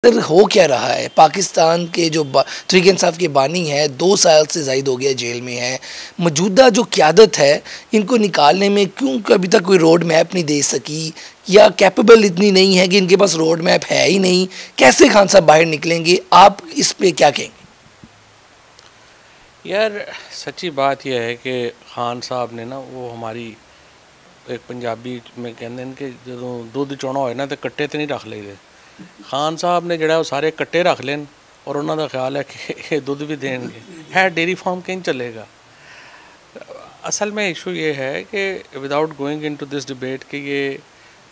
Sir हो क्या रहा है? पाकिस्तान के जो तहरीक इंसाफ के बानी हैं 2 साल से ज़ायद हो गया जेल में हैं। मौजूदा जो क़यादत है इनको निकालने में क्यों अभी तक कोई रोड मैप नहीं दे सकी, या कैपेबल इतनी नहीं है कि इनके पास रोड मैप है ही नहीं? कैसे खान साहब बाहर निकलेंगे? आप इस पे क्या कहेंगे? यार सच्ची बात यह है कि खान साहब ने ना वो हमारी एक पंजाबी में कहते हैं कि जो दुध चोना होए ना तो कट्टे तो नहीं रख लेते। खान साहब ने जड़ा सारे कट्टे रख लेन और उन्होंने ख्याल है कि दुध भी देंगे, है डेयरी फार्म कहीं चलेगा। असल में इशू ये है कि without going into this debate कि ये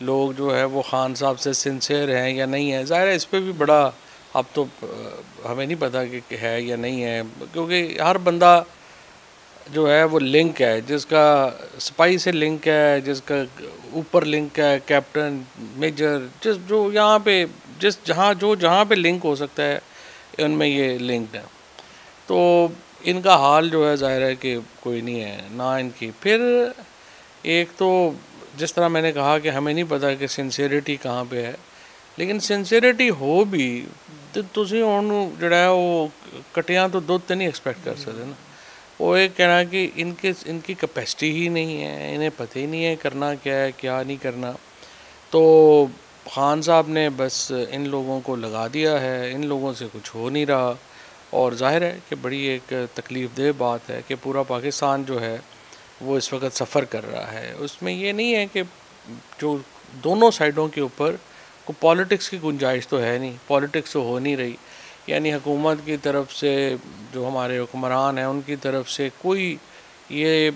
लोग जो है वो खान साहब से सिंसियर हैं या नहीं है, ज़ाहिर है इस पर भी बड़ा अब तो हमें नहीं पता कि है या नहीं है, क्योंकि हर बंदा जो है वो लिंक है, जिसका सिपाही से लिंक है, जिसका ऊपर लिंक है, कैप्टन मेजर, जिस जो यहाँ पे जिस जहाँ पे लिंक हो सकता है उनमें ये लिंक्ड है। तो इनका हाल जो है ज़ाहिर है कि कोई नहीं है ना इनकी। फिर एक तो जिस तरह मैंने कहा कि हमें नहीं पता कि सिंसियरिटी कहाँ पे है, लेकिन सिंसियरिटी हो भी तो तुसी उन्होंने जड़ा है वो कटियाँ तो दुध तो नहीं एक्सपेक्ट कर सकते ना। वो एक कहना कि इनकी कैपेसिटी ही नहीं है, इन्हें पता ही नहीं है करना क्या है क्या नहीं करना। तो खान साहब ने बस इन लोगों को लगा दिया है, इन लोगों से कुछ हो नहीं रहा। और ज़ाहिर है कि बड़ी एक तकलीफ़ देह बात है कि पूरा पाकिस्तान जो है वो इस वक्त सफ़र कर रहा है। उसमें ये नहीं है कि जो दोनों साइडों के ऊपर को पॉलिटिक्स की गुंजाइश तो है नहीं, पॉलिटिक्स तो हो नहीं रही। यानी हुकूमत की तरफ से जो हमारे हुक्मरान हैं उनकी तरफ से कोई ये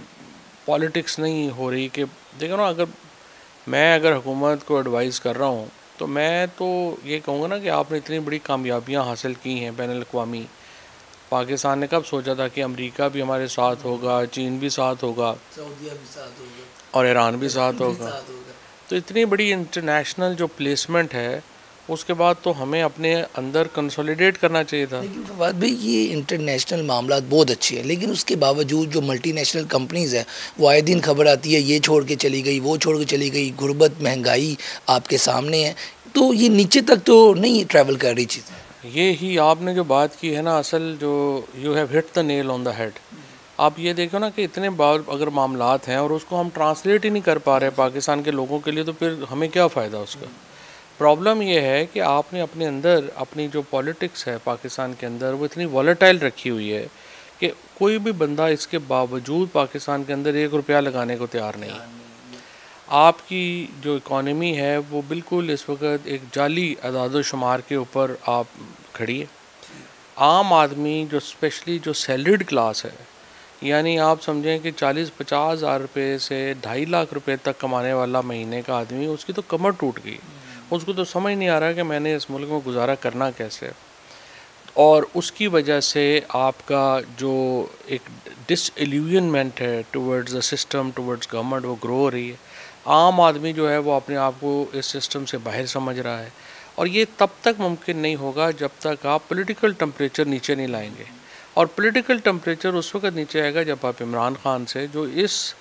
पॉलिटिक्स नहीं हो रही कि देखो ना, अगर हुकूमत को एडवाइस कर रहा हूँ तो मैं तो ये कहूँगा ना कि आपने इतनी बड़ी कामयाबियाँ हासिल की हैं बैनुल-अक़वामी। पाकिस्तान ने कब सोचा था कि अमेरिका भी हमारे साथ होगा, चीन भी साथ होगा, सऊदीया भी साथ होगा और ईरान भी साथ भी होगा। साथ होगा। तो इतनी बड़ी इंटरनेशनल जो प्लेसमेंट है उसके बाद तो हमें अपने अंदर कंसोलिडेट करना चाहिए था। लेकिन फवाद भाई ये इंटरनेशनल मामला बहुत अच्छे हैं, लेकिन उसके बावजूद जो मल्टीनेशनल कंपनीज़ हैं वो आए दिन खबर आती है ये छोड़ के चली गई, वो छोड़ के चली गई, गुर्बत महंगाई आपके सामने है, तो ये नीचे तक तो नहीं ट्रैवल कर रही चीज़। ये ही आपने जो बात की है ना, असल जो you have hit the nail on the head. आप ये देखो ना कि इतने बार अगर मामलात हैं और उसको हम ट्रांसलेट ही नहीं कर पा रहे पाकिस्तान के लोगों के लिए, तो फिर हमें क्या फ़ायदा उसका। प्रॉब्लम ये है कि आपने अपने अंदर अपनी जो पॉलिटिक्स है पाकिस्तान के अंदर वो इतनी वॉलेटाइल रखी हुई है कि कोई भी बंदा इसके बावजूद पाकिस्तान के अंदर 1 रुपया लगाने को तैयार नहीं है। आपकी जो इकॉनमी है वो बिल्कुल इस वक्त एक जाली अदाद शुमार के ऊपर आप खड़ी है। आम आदमी जो स्पेशली जो सैलरीड क्लास है, यानी आप समझें कि 40-50 हज़ार रुपये से 2.5 लाख रुपए तक कमाने वाला महीने का आदमी, उसकी तो कमर टूट गई। उसको तो समझ नहीं आ रहा कि मैंने इस मुल्क में गुजारा करना कैसे। और उसकी वजह से आपका जो एक डिसइल्यूजनमेंट है towards the system, towards government, वो ग्रो हो रही है। आम आदमी जो है वो अपने आप को इस सिस्टम से बाहर समझ रहा है, और ये तब तक मुमकिन नहीं होगा जब तक आप पॉलिटिकल टेम्परेचर नीचे नहीं लाएंगे। और पॉलिटिकल टेम्परेचर उस वक्त नीचे आएगा जब आप इमरान खान से, जो इस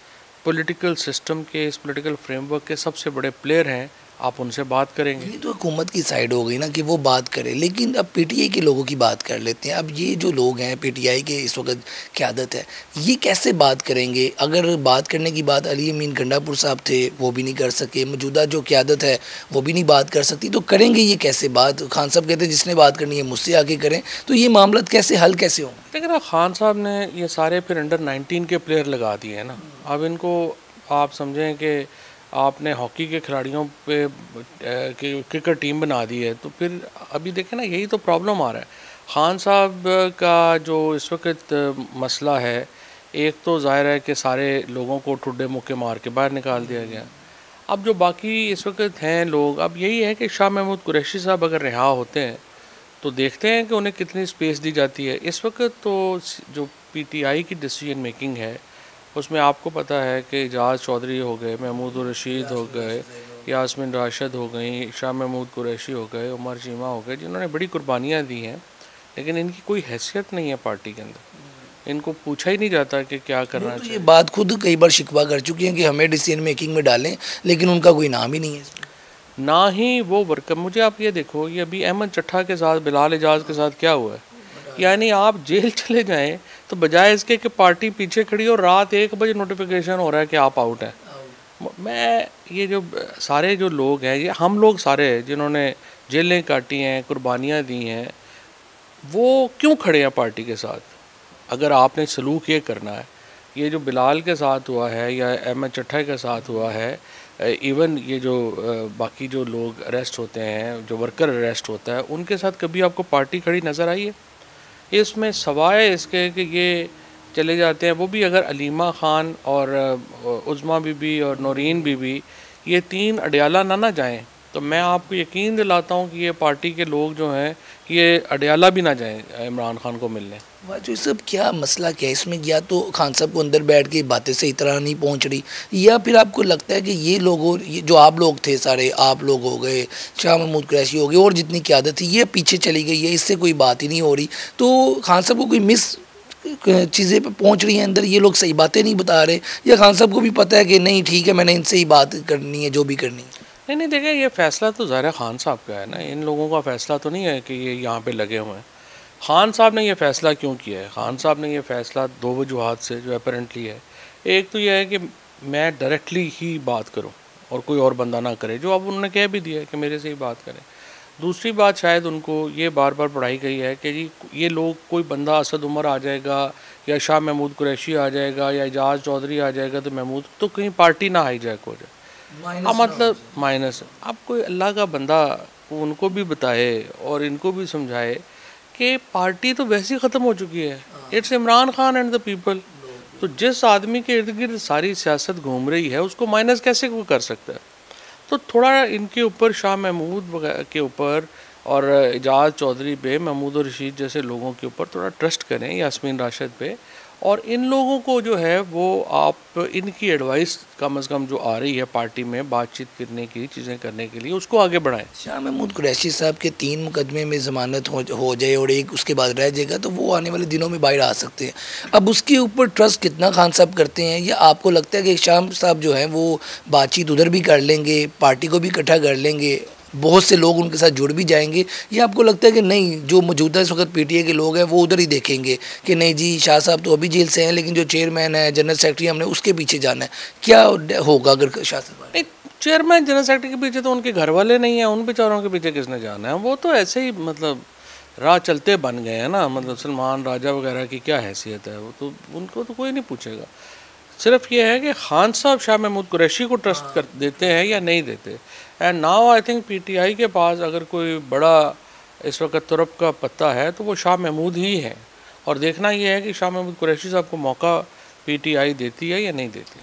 पॉलिटिकल सिस्टम के, इस पॉलिटिकल फ्रेमवर्क के सबसे बड़े प्लेयर हैं, आप उनसे बात करेंगे। ये तो हुकूमत की साइड हो गई ना कि वो बात करे, लेकिन अब पीटीआई के लोगों की बात कर लेते हैं। अब ये जो लोग हैं पीटीआई के इस वक्त क़यादत है, ये कैसे बात करेंगे? अगर बात करने की बात अली अमीन गंडापुर साहब थे वो भी नहीं कर सके, मौजूदा जो क़यादत है वो भी नहीं बात कर सकती, तो करेंगे ये कैसे बात? खान साहब कहते हैं जिसने बात करनी है मुझसे आके करें, तो ये मामला कैसे हल कैसे होंगे? लेकिन खान साहब ने ये सारे फिर अंडर 19 के प्लेयर लगा दिए हैं ना। अब इनको आप समझें कि आपने हॉकी के खिलाड़ियों पे क्रिकेट टीम बना दी है, तो फिर अभी देखें ना, यही तो प्रॉब्लम आ रहा है। खान साहब का जो इस वक्त मसला है, एक तो ज़ाहिर है कि सारे लोगों को ठुड्डे मुक्के मार के बाहर निकाल दिया गया। अब जो बाकी इस वक्त हैं लोग, अब यही है कि शाह महमूद कुरैशी साहब अगर रिहा होते हैं तो देखते हैं कि उन्हें कितनी स्पेस दी जाती है। इस वक्त तो जो पीटीआई की डिसीजन मेकिंग है उसमें आपको पता है कि एजाज़ चौधरी हो गए, महमूद रशीद हो गए, यास्मीन राशिद हो गई, शाह महमूद कुरैशी हो गए, उमर चीमा हो गए, जिन्होंने बड़ी कुर्बानियाँ दी हैं, लेकिन इनकी कोई हैसियत नहीं है पार्टी के अंदर। इनको पूछा ही नहीं जाता कि क्या करना चाहिए। ये बात खुद कई बार शिकवा कर चुकी हैं कि हमें डिसीजन मेकिंग में डालें, लेकिन उनका कोई नाम ही नहीं है। ना ही वो वर्कर, मुझे आप ये देखो, ये अभी अहमद चट्ठा के साथ, बिलाल एजाज के साथ क्या हुआ है, यानी आप जेल चले जाएं तो बजाय इसके कि पार्टी पीछे खड़ी हो, रात 1 बजे नोटिफिकेशन हो रहा है कि आप आउट हैं। मैं ये जो सारे जो लोग हैं, ये हम लोग सारे जिन्होंने जेलें काटी हैं, कुर्बानियाँ दी हैं, वो क्यों खड़े हैं पार्टी के साथ? अगर आपने सलूक ये करना है, ये जो बिलाल के साथ हुआ है या अहमद चट्ठा के साथ हुआ है, इवन ये जो बाकी जो लोग अरेस्ट होते हैं, जो वर्कर अरेस्ट होता है, उनके साथ कभी आपको पार्टी खड़ी नज़र आई है? इसमें सवाए इसके कि ये चले जाते हैं, वो भी अगर अलीमा ख़ान और उज़्मा बीबी और नौरीन बीबी ये 3 अडयाला ना जाएं, तो मैं आपको यकीन दिलाता हूँ कि ये पार्टी के लोग जो हैं ये अडयाला भी ना जाएं इमरान ख़ान को मिलने। जो सब क्या मसला क्या है इसमें? या तो खान साहब को अंदर बैठ के बातें सही तरह नहीं पहुंच रही, या फिर आपको लगता है कि ये लोगों, ये जो आप लोग थे सारे, आप लोग हो गए, शाह महमूद कुरैशी हो गए, और जितनी क़यादत थी ये पीछे चली गई है, इससे कोई बात ही नहीं हो रही, तो खान साहब को कोई मिस चीज़ें पे पहुंच रही हैं अंदर, ये लोग सही बातें नहीं बता रहे, या खान साहब को भी पता है कि नहीं ठीक है मैंने इनसे ही बात करनी है जो भी करनी है? नहीं देखें, ये फ़ैसला तो ज़ाहिर खान साहब का है ना, इन लोगों का फ़ैसला तो नहीं है कि ये यहाँ पे लगे हुए हैं। खान साहब ने ये फ़ैसला क्यों किया है? खान साहब ने ये फ़ैसला 2 वजूहात से जो अपेरेंटली है। एक तो ये है कि मैं डायरेक्टली ही बात करूँ और कोई और बंदा ना करे, जो अब उन्होंने कह भी दिया है कि मेरे से ही बात करें। दूसरी बात, शायद उनको ये बार बार पढ़ाई गई है कि जी ये लोग, कोई बंदा असद उमर आ जाएगा या शाह महमूद कुरैशी आ जाएगा या एजाज चौधरी आ जाएगा तो महमूद, तो कहीं पार्टी ना हाईजैक हो जाए। अब मतलब माइनस, अब कोई अल्लाह का बंदा उनको भी बताए और इनको भी समझाए कि पार्टी तो वैसे ही ख़त्म हो चुकी है, it's Imran Khan and the people. तो जिस आदमी के इर्द गिर्द सारी सियासत घूम रही है उसको माइनस कैसे कोई कर सकता है? तो थोड़ा इनके ऊपर, शाह महमूद के ऊपर और एजाज चौधरी पे, महमूद और रशीद जैसे लोगों के ऊपर थोड़ा ट्रस्ट करें, यास्मीन राशिद पे, और इन लोगों को जो है वो आप इनकी एडवाइस कम अज़ कम जो आ रही है पार्टी में बातचीत करने की, चीज़ें करने के लिए, उसको आगे बढ़ाएं। शाह महमूद कुरैशी साहब के 3 मुकदमे में ज़मानत हो जाए और एक उसके बाद रह जाएगा तो वो आने वाले दिनों में बाहर आ सकते हैं। अब उसके ऊपर ट्रस्ट कितना खान साहब करते हैं, या आपको लगता है कि शाह साहब जो हैं वो बातचीत उधर भी कर लेंगे, पार्टी को भी इकट्ठा कर लेंगे, बहुत से लोग उनके साथ जुड़ भी जाएंगे, या आपको लगता है कि नहीं, जो मौजूदा इस वक्त पीटीआई के लोग हैं वो उधर ही देखेंगे कि नहीं जी शाह साहब तो अभी जेल से हैं लेकिन जो चेयरमैन है, जनरल सेक्रेटरी, हमने उसके पीछे जाना है? क्या होगा अगर शाह साहब? नहीं, चेयरमैन जनरल सेक्रेटरी के पीछे तो उनके घर वाले नहीं हैं, उन बेचारों के पीछे किसने जाना है? वो तो ऐसे ही मतलब राह चलते बन गए हैं ना, मतलब सलमान राजा वगैरह की क्या हैसियत है, वो तो उनको तो कोई नहीं पूछेगा। सिर्फ ये है कि खान साहब शाह महमूद कुरैशी को ट्रस्ट कर देते हैं या नहीं देते। And now I think PTI के पास अगर कोई बड़ा इस वक्त तुरप का पत्ता है तो वो शाह महमूद ही है, और देखना ये है कि शाह महमूद कुरैशी साहब को मौका पीटीआई देती है या नहीं देती।